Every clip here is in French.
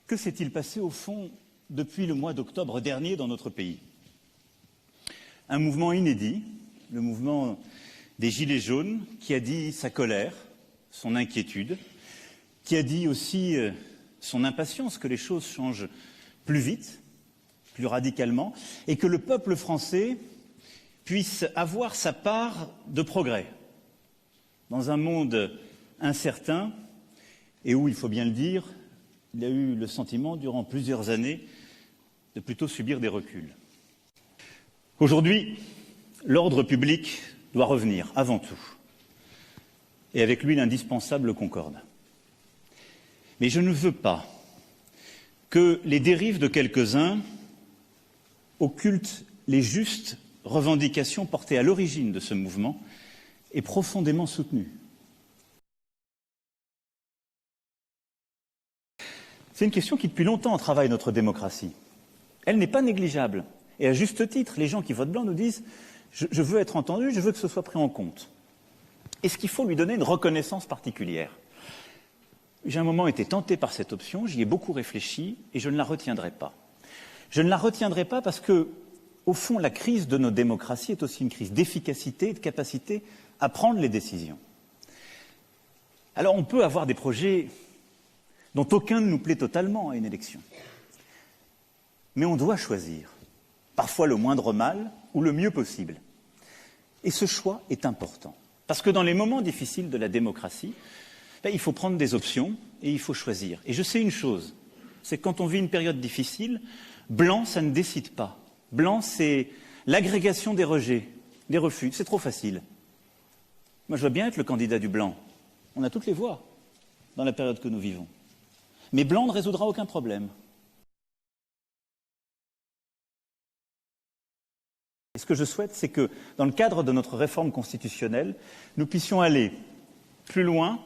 Que s'est-il passé au fond depuis le mois d'octobre dernier dans notre pays? Un mouvement inédit, le mouvement des Gilets jaunes, qui a dit sa colère, son inquiétude, qui a dit aussi son impatience que les choses changent plus vite, plus radicalement, et que le peuple français puisse avoir sa part de progrès dans un monde incertain et où, il faut bien le dire, il a eu le sentiment, durant plusieurs années, de plutôt subir des reculs. Aujourd'hui, l'ordre public doit revenir, avant tout, et avec lui l'indispensable concorde. Mais je ne veux pas que les dérives de quelques-uns occultent les justes revendications portées à l'origine de ce mouvement et profondément soutenues. C'est une question qui, depuis longtemps, travaille notre démocratie. Elle n'est pas négligeable. Et à juste titre, les gens qui votent blanc nous disent « je veux être entendu, je veux que ce soit pris en compte ». Est-ce qu'il faut lui donner une reconnaissance particulière? J'ai un moment été tenté par cette option, j'y ai beaucoup réfléchi et je ne la retiendrai pas. Je ne la retiendrai pas parce que, au fond, la crise de nos démocraties est aussi une crise d'efficacité et de capacité à prendre les décisions. Alors on peut avoir des projets dont aucun ne nous plaît totalement à une élection. Mais on doit choisir, parfois le moindre mal ou le mieux possible. Et ce choix est important. Parce que dans les moments difficiles de la démocratie, il faut prendre des options et il faut choisir. Et je sais une chose, c'est que quand on vit une période difficile, blanc, ça ne décide pas. Blanc, c'est l'agrégation des rejets, des refus. C'est trop facile. Moi, je veux bien être le candidat du blanc. On a toutes les voix dans la période que nous vivons. Mais blanc ne résoudra aucun problème. Et ce que je souhaite, c'est que, dans le cadre de notre réforme constitutionnelle, nous puissions aller plus loin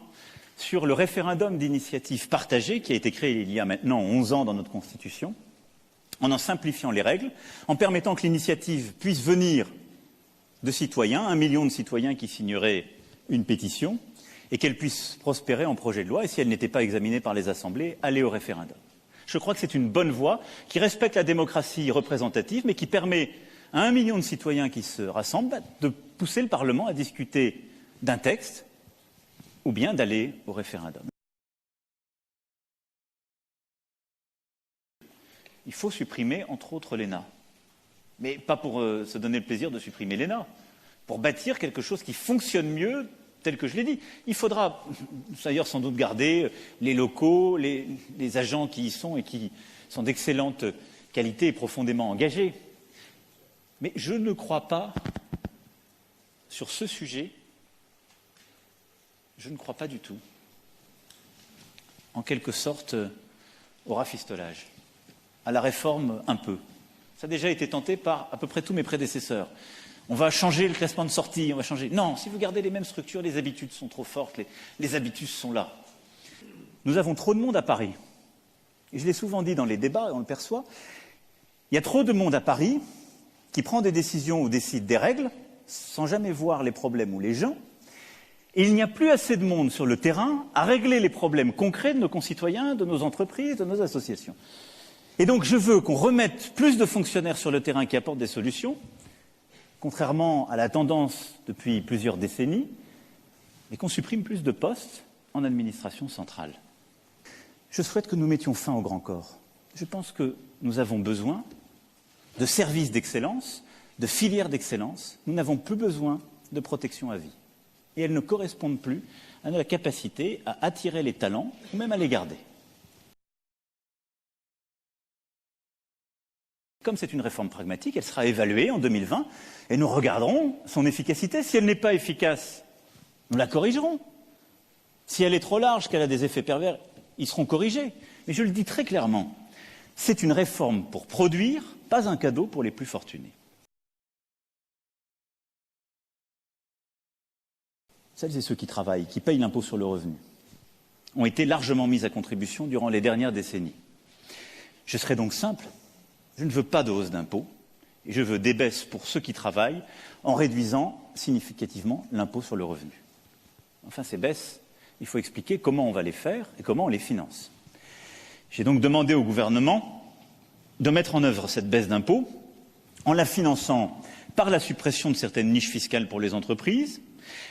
sur le référendum d'initiative partagée qui a été créé il y a maintenant 11 ans dans notre Constitution, en simplifiant les règles, en permettant que l'initiative puisse venir de citoyens, 1 million de citoyens qui signeraient une pétition, et qu'elle puisse prospérer en projet de loi, et si elle n'était pas examinée par les assemblées, aller au référendum. Je crois que c'est une bonne voie qui respecte la démocratie représentative, mais qui permet à 1 million de citoyens qui se rassemblent de pousser le Parlement à discuter d'un texte ou bien d'aller au référendum. Il faut supprimer, entre autres, l'ENA. Mais pas pour se donner le plaisir de supprimer l'ENA, pour bâtir quelque chose qui fonctionne mieux, tel que je l'ai dit. Il faudra d'ailleurs sans doute garder les locaux, les agents qui y sont et qui sont d'excellente qualité et profondément engagés. Mais je ne crois pas, sur ce sujet, je ne crois pas du tout, en quelque sorte, au rafistolage, à la réforme un peu. Ça a déjà été tenté par à peu près tous mes prédécesseurs. On va changer le classement de sortie, on va changer... Non, si vous gardez les mêmes structures, les habitudes sont trop fortes, les habitudes sont là. Nous avons trop de monde à Paris. Et je l'ai souvent dit dans les débats, et on le perçoit, il y a trop de monde à Paris qui prend des décisions ou décide des règles, sans jamais voir les problèmes ou les gens, et il n'y a plus assez de monde sur le terrain à régler les problèmes concrets de nos concitoyens, de nos entreprises, de nos associations. Et donc je veux qu'on remette plus de fonctionnaires sur le terrain qui apportent des solutions, contrairement à la tendance depuis plusieurs décennies, et qu'on supprime plus de postes en administration centrale. Je souhaite que nous mettions fin au grand corps. Je pense que nous avons besoin de services d'excellence, de filières d'excellence. Nous n'avons plus besoin de protection à vie. Et elles ne correspondent plus à la capacité à attirer les talents ou même à les garder. Comme c'est une réforme pragmatique, elle sera évaluée en 2020 et nous regarderons son efficacité. Si elle n'est pas efficace, nous la corrigerons. Si elle est trop large, qu'elle a des effets pervers, ils seront corrigés. Mais je le dis très clairement, c'est une réforme pour produire, pas un cadeau pour les plus fortunés. Celles et ceux qui travaillent, qui payent l'impôt sur le revenu, ont été largement mis à contribution durant les dernières décennies. Je serai donc simple. Je ne veux pas de hausse d'impôts et je veux des baisses pour ceux qui travaillent en réduisant significativement l'impôt sur le revenu. Enfin, ces baisses, il faut expliquer comment on va les faire et comment on les finance. J'ai donc demandé au gouvernement de mettre en œuvre cette baisse d'impôts en la finançant par la suppression de certaines niches fiscales pour les entreprises,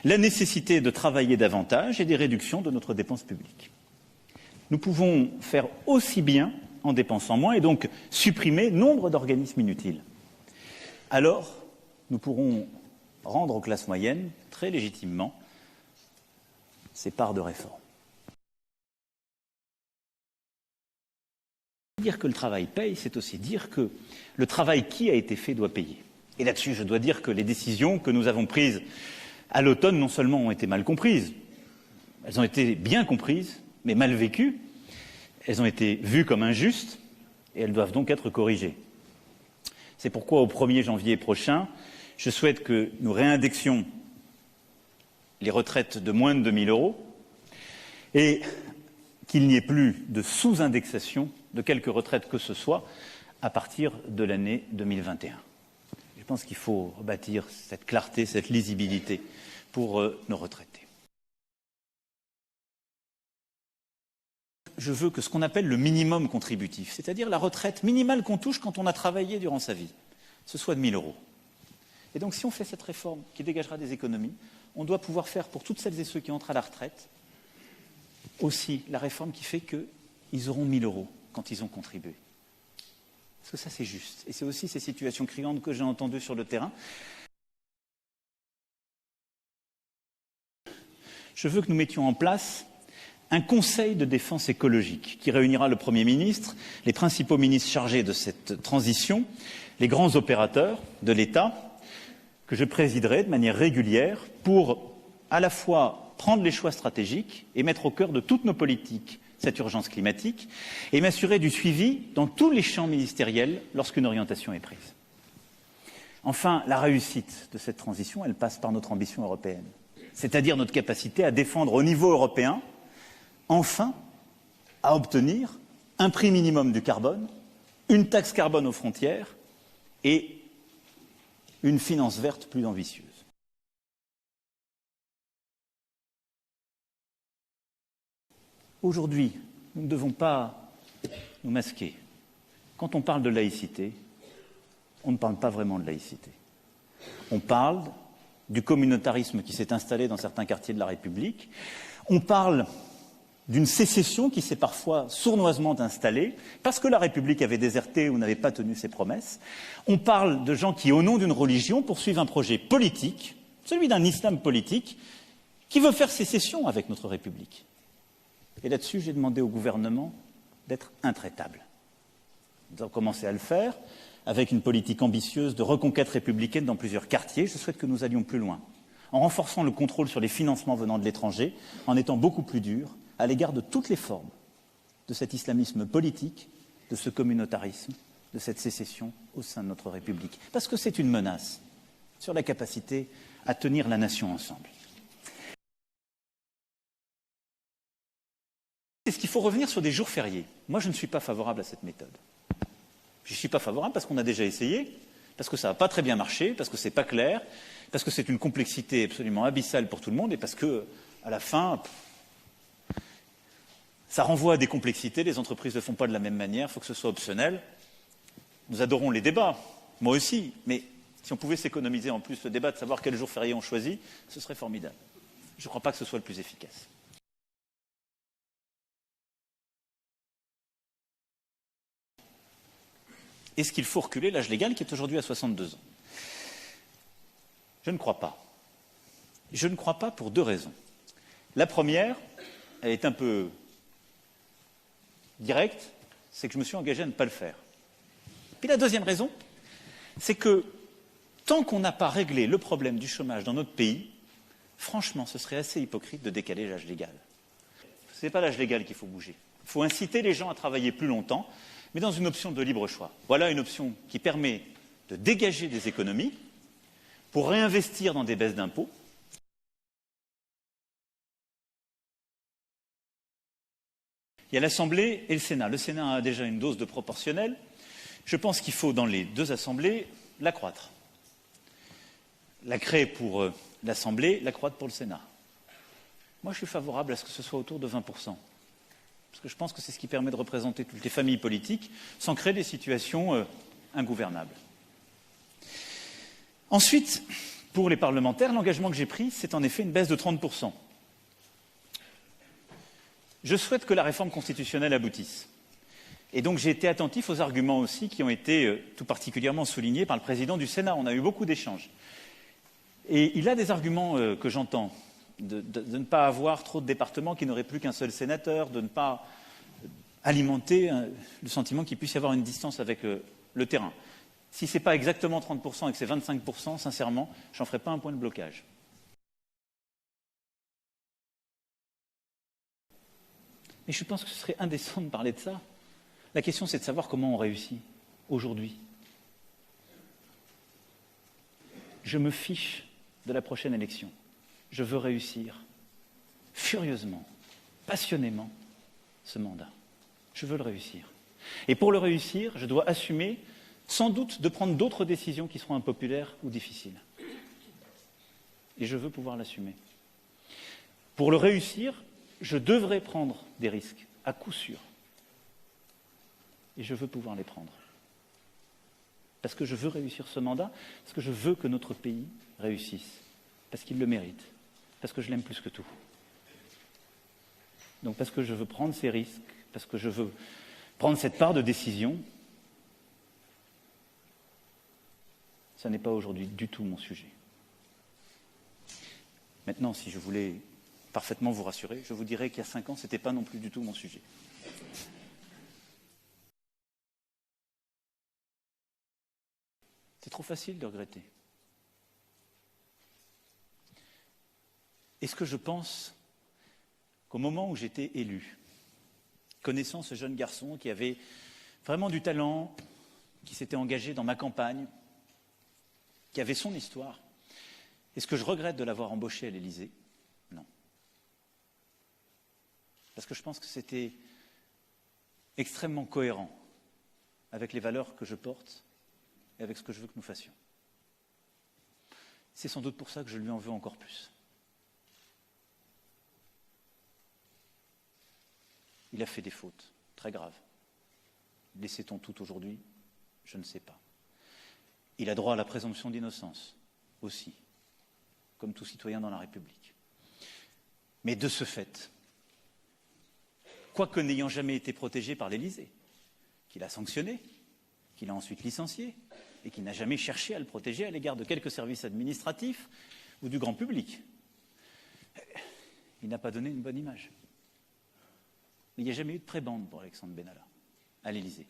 la nécessité de travailler davantage et des réductions de notre dépense publique. Nous pouvons faire aussi bien en dépensant moins et donc supprimer nombre d'organismes inutiles. Alors, nous pourrons rendre aux classes moyennes, très légitimement, ces parts de réforme. Dire que le travail paye, c'est aussi dire que le travail qui a été fait doit payer. Et là-dessus, je dois dire que les décisions que nous avons prises à l'automne, non seulement ont été mal comprises, elles ont été bien comprises, mais mal vécues. Elles ont été vues comme injustes et elles doivent donc être corrigées. C'est pourquoi, au 1er janvier prochain, je souhaite que nous réindexions les retraites de moins de 2 000 € et qu'il n'y ait plus de sous-indexation de quelque retraite que ce soit à partir de l'année 2021. Je pense qu'il faut rebâtir cette clarté, cette lisibilité pour nos retraités. Je veux que ce qu'on appelle le minimum contributif, c'est-à-dire la retraite minimale qu'on touche quand on a travaillé durant sa vie, ce soit de 1 000 €. Et donc si on fait cette réforme qui dégagera des économies, on doit pouvoir faire pour toutes celles et ceux qui entrent à la retraite aussi la réforme qui fait qu'ils auront 1 000 € quand ils ont contribué. Parce que ça, c'est juste. Et c'est aussi ces situations criantes que j'ai entendues sur le terrain. Je veux que nous mettions en place un conseil de défense écologique qui réunira le Premier ministre, les principaux ministres chargés de cette transition, les grands opérateurs de l'État, que je présiderai de manière régulière pour à la fois prendre les choix stratégiques et mettre au cœur de toutes nos politiques cette urgence climatique et m'assurer du suivi dans tous les champs ministériels lorsqu'une orientation est prise. Enfin, la réussite de cette transition, elle passe par notre ambition européenne, c'est-à-dire notre capacité à défendre au niveau européen, enfin, à obtenir un prix minimum du carbone, une taxe carbone aux frontières et une finance verte plus ambitieuse. Aujourd'hui, nous ne devons pas nous masquer. Quand on parle de laïcité, on ne parle pas vraiment de laïcité. On parle du communautarisme qui s'est installé dans certains quartiers de la République. On parle d'une sécession qui s'est parfois sournoisement installée parce que la République avait déserté ou n'avait pas tenu ses promesses. On parle de gens qui, au nom d'une religion, poursuivent un projet politique, celui d'un islam politique, qui veut faire sécession avec notre République. Et là-dessus, j'ai demandé au gouvernement d'être intraitable. Nous avons commencé à le faire avec une politique ambitieuse de reconquête républicaine dans plusieurs quartiers. Je souhaite que nous allions plus loin, en renforçant le contrôle sur les financements venant de l'étranger, en étant beaucoup plus durs à l'égard de toutes les formes de cet islamisme politique, de ce communautarisme, de cette sécession au sein de notre République. Parce que c'est une menace sur la capacité à tenir la nation ensemble. Est-ce qu'il faut revenir sur des jours fériés? Moi, je ne suis pas favorable à cette méthode. Je ne suis pas favorable parce qu'on a déjà essayé, parce que ça n'a pas très bien marché, parce que ce n'est pas clair, parce que c'est une complexité absolument abyssale pour tout le monde et parce que, à la fin, ça renvoie à des complexités, les entreprises ne le font pas de la même manière, il faut que ce soit optionnel. Nous adorons les débats, moi aussi, mais si on pouvait s'économiser en plus le débat de savoir quel jour férié on choisit, ce serait formidable. Je ne crois pas que ce soit le plus efficace. Est-ce qu'il faut reculer l'âge légal qui est aujourd'hui à 62 ans? Je ne crois pas. Je ne crois pas pour deux raisons. La première, elle est un peu directe, c'est que je me suis engagé à ne pas le faire. Puis la deuxième raison, c'est que tant qu'on n'a pas réglé le problème du chômage dans notre pays, franchement, ce serait assez hypocrite de décaler l'âge légal. Ce n'est pas l'âge légal qu'il faut bouger. Il faut inciter les gens à travailler plus longtemps, mais dans une option de libre choix. Voilà une option qui permet de dégager des économies pour réinvestir dans des baisses d'impôts. Il y a l'Assemblée et le Sénat. Le Sénat a déjà une dose de proportionnelle. Je pense qu'il faut, dans les deux assemblées, l'accroître. La créer pour l'Assemblée, l'accroître pour le Sénat. Moi, je suis favorable à ce que ce soit autour de 20%. Parce que je pense que c'est ce qui permet de représenter toutes les familles politiques sans créer des situations ingouvernables. Ensuite, pour les parlementaires, l'engagement que j'ai pris, c'est en effet une baisse de 30%. Je souhaite que la réforme constitutionnelle aboutisse. Et donc j'ai été attentif aux arguments aussi qui ont été tout particulièrement soulignés par le président du Sénat. On a eu beaucoup d'échanges. Et il a des arguments que j'entends, de ne pas avoir trop de départements qui n'auraient plus qu'un seul sénateur, de ne pas alimenter le sentiment qu'il puisse y avoir une distance avec le terrain. Si ce n'est pas exactement 30% et que c'est 25%, sincèrement, je n'en ferai pas un point de blocage. Mais je pense que ce serait indécent de parler de ça. La question, c'est de savoir comment on réussit aujourd'hui. Je me fiche de la prochaine élection. Je veux réussir furieusement, passionnément, ce mandat. Je veux le réussir. Et pour le réussir, je dois assumer, sans doute, de prendre d'autres décisions qui seront impopulaires ou difficiles. Et je veux pouvoir l'assumer. Pour le réussir, je devrais prendre des risques, à coup sûr. Et je veux pouvoir les prendre. Parce que je veux réussir ce mandat, parce que je veux que notre pays réussisse, parce qu'il le mérite, parce que je l'aime plus que tout. Donc parce que je veux prendre ces risques, parce que je veux prendre cette part de décision, ça n'est pas aujourd'hui du tout mon sujet. Maintenant, si je voulais parfaitement vous rassurer, je vous dirais qu'il y a 5 ans, ce n'était pas non plus du tout mon sujet. C'est trop facile de regretter. Est-ce que je pense qu'au moment où j'étais élu, connaissant ce jeune garçon qui avait vraiment du talent, qui s'était engagé dans ma campagne, qui avait son histoire, est-ce que je regrette de l'avoir embauché à l'Élysée? Non. Parce que je pense que c'était extrêmement cohérent avec les valeurs que je porte et avec ce que je veux que nous fassions. C'est sans doute pour ça que je lui en veux encore plus. Il a fait des fautes très graves. Laissait-on tout aujourd'hui? Je ne sais pas. Il a droit à la présomption d'innocence aussi, comme tout citoyen dans la République. Mais de ce fait, quoique n'ayant jamais été protégé par l'Élysée, qu'il a sanctionné, qu'il a ensuite licencié, et qu'il n'a jamais cherché à le protéger à l'égard de quelques services administratifs ou du grand public, il n'a pas donné une bonne image. Mais il n'y a jamais eu de prébende pour Alexandre Benalla à l'Élysée.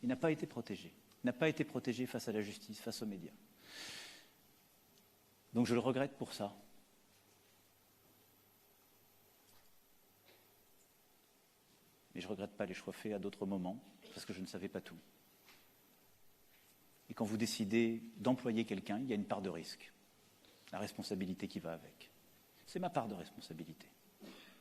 Il n'a pas été protégé. Il n'a pas été protégé face à la justice, face aux médias. Donc je le regrette pour ça. Mais je ne regrette pas les choix faits à d'autres moments, parce que je ne savais pas tout. Et quand vous décidez d'employer quelqu'un, il y a une part de risque, la responsabilité qui va avec. C'est ma part de responsabilité.